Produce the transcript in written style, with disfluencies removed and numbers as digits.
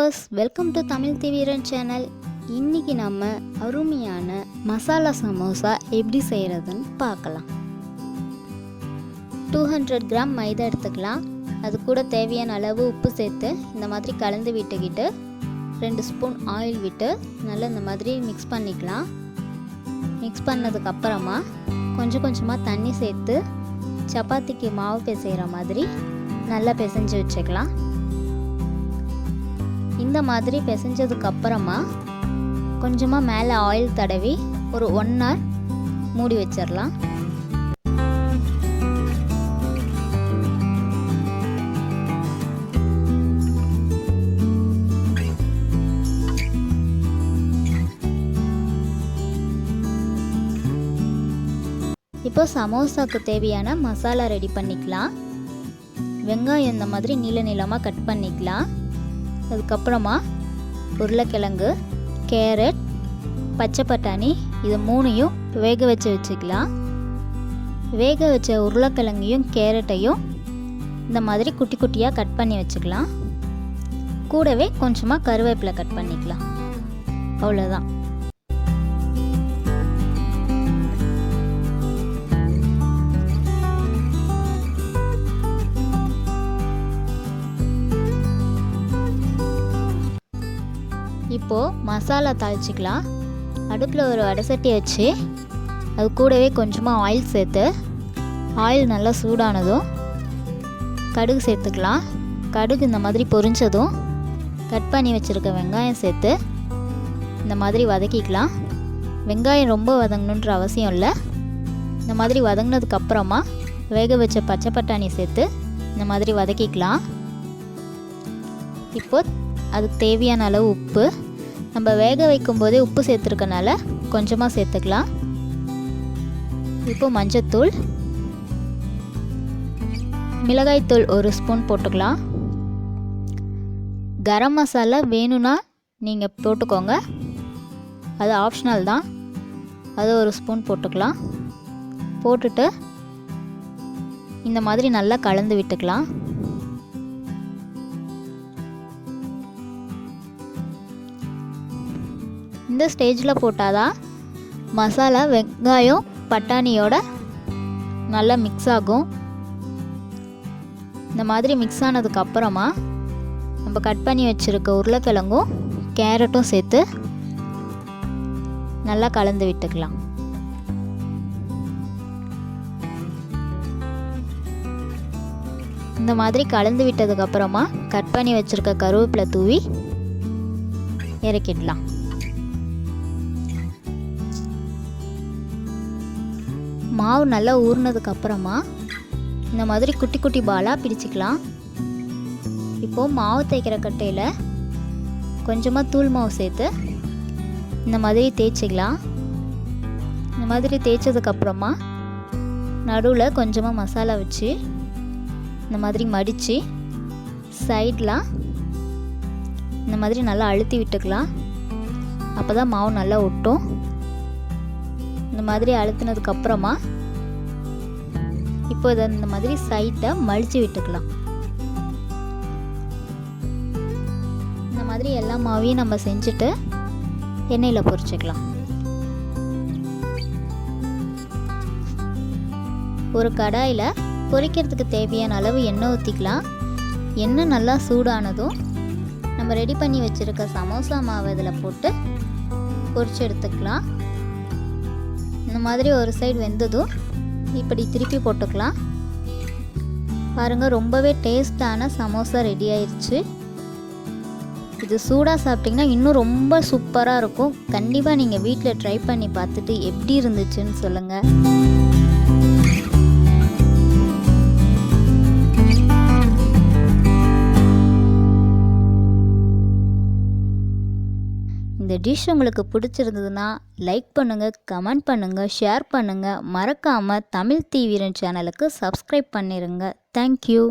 Viewers, welcome to Tamil theeviran channel. இன்னைக்கு நம்ம அருமையான மசாலா சமோசா எப்படி செய்கிறதுன்னு பார்க்கலாம். 200 கிராம் மைதா எடுத்துக்கலாம். அது கூட தேவையான அளவு உப்பு சேர்த்து இந்த மாதிரி கலந்து விட்டுக்கிட்டு 2 ஸ்பூன் ஆயில் விட்டு நல்லா இந்த மாதிரி மிக்ஸ் பண்ணிக்கலாம். மிக்ஸ் பண்ணதுக்கப்புறமா கொஞ்சம் கொஞ்சமாக தண்ணி சேர்த்து சப்பாத்திக்கு மாவு பிசைகிற மாதிரி நல்லா பிசைஞ்சு வச்சுக்கலாம். இந்த மாதிரி பிசைஞ்சதுக்கு அப்புறமா கொஞ்சமாக மேலே ஆயில் தடவி ஒரு 1 hour மூடி வச்சிடலாம். இப்போ சமோசாக்கு தேவையான மசாலா ரெடி பண்ணிக்கலாம். வெங்காயம் இந்த மாதிரி நீள நீளமாக கட் பண்ணிக்கலாம். அதுக்கப்புறமா உருளைக்கிழங்கு, கேரட், பச்சை பட்டாணி இது 3ஐயும் வேக வச்சுக்கலாம். வேக வச்ச உருளைக்கிழங்கையும் கேரட்டையும் இந்த மாதிரி குட்டி குட்டியாக கட் பண்ணி வச்சுக்கலாம். கூடவே கொஞ்சமாக கருவேப்பிலை கட் பண்ணிக்கலாம். அவ்வளோதான். இப்போது மசாலா தாளிச்சிக்கலாம். அடுப்பில் ஒரு வடசட்டி வச்சு அது கூடவே கொஞ்சமாக ஆயில் சேர்த்து ஆயில் நல்லா சூடானதும் கடுகு சேர்த்துக்கலாம். கடுகு இந்த மாதிரி பொரிஞ்சதும் கட் பண்ணி வச்சுருக்க வெங்காயம் சேர்த்து இந்த மாதிரி வதக்கிக்கலாம். வெங்காயம் ரொம்ப வதங்கணுன்ற அவசியம் இல்லை. இந்த மாதிரி வதங்கினதுக்கப்புறமா வேக வச்ச பச்சை பட்டாணி சேர்த்து இந்த மாதிரி வதக்கிக்கலாம். இப்போது அதுக்கு தேவையான அளவு உப்பு, நம்ம வேக வைக்கும் போதே உப்பு சேர்த்துருக்கனால கொஞ்சமாக சேர்த்துக்கலாம். இப்போ மஞ்சத்தூள், மிளகாய்த்தூள் 1 ஸ்பூன் போட்டுக்கலாம். கரம் மசாலா வேணும்னா நீங்கள் போட்டுக்கோங்க, அது ஆப்ஷனல் தான். அது 1 ஸ்பூன் போட்டுக்கலாம். போட்டுட்டு இந்த மாதிரி நல்லா கலந்து விட்டுக்கலாம். இந்த ஸ்டேஜில் போட்டால் தான் மசாலா வெங்காயம் பட்டாணியோட நல்லா மிக்ஸ் ஆகும். இந்த மாதிரி மிக்ஸ் ஆனதுக்கப்புறமா நம்ம கட் பண்ணி வச்சுருக்க உருளைக்கிழங்கும் கேரட்டும் சேர்த்து நல்லா கலந்து விட்டுக்கலாம். இந்த மாதிரி கலந்து விட்டதுக்கப்புறமா கட் பண்ணி வச்சுருக்க கருவேப்பிலை தூவி இறக்கிடலாம். மாவு நல்லா ஊறினதுக்கப்புறமா இந்த மாதிரி குட்டி குட்டி பாலாக பிடிச்சிக்கலாம். இப்போது மாவு தேய்க்கிற கட்டையில் கொஞ்சமாக தூள் மாவு சேர்த்து இந்த மாதிரி தேய்ச்சிக்கலாம். இந்த மாதிரி தேய்ச்சதுக்கப்புறமா நடுவில் கொஞ்சமாக மசாலா வச்சு இந்த மாதிரி மடித்து சைடில் இந்த மாதிரி நல்லா அழுத்தி விட்டுக்கலாம். அப்போ தான் மாவு நல்லா ஒட்டும். இந்த மாதிரி அழுத்தினதுக்கப்புறமா இப்போ இதை இந்த மாதிரி சைட்டை மடித்து விட்டுக்கலாம். இந்த மாதிரி எல்லா மாவையும் நம்ம செஞ்சுட்டு எண்ணெயில் பொரிச்சுக்கலாம். ஒரு கடாயில் பொரிக்கிறதுக்கு தேவையான அளவு எண்ணெய் ஊற்றிக்கலாம். எண்ணெய் நல்லா சூடானதும் நம்ம ரெடி பண்ணி வச்சுருக்க சமோசா மாவு இதில் போட்டு பொரிச்சு எடுத்துக்கலாம். இந்த மாதிரி ஒரு சைடு வெந்ததும் இப்படி திருப்பி போட்டுக்கலாம். பாருங்கள், ரொம்பவே டேஸ்டான சமோசா ரெடி ஆயிடுச்சு. இது சூடாக சாப்பிட்டிங்கன்னா இன்னும் ரொம்ப சூப்பராக இருக்கும். கண்டிப்பாக நீங்கள் வீட்டில் ட்ரை பண்ணி பார்த்துட்டு எப்படி இருந்துச்சுன்னு சொல்லுங்கள். இந்த டிஷ் உங்களுக்கு பிடிச்சிருந்ததுன்னா லைக் பண்ணுங்கள், கமெண்ட் பண்ணுங்கள், ஷேர் பண்ணுங்கள். மறக்காமல் தமிழ் theeviran சேனலுக்கு சப்ஸ்கிரைப் பண்ணிடுங்க. தேங்க்யூ.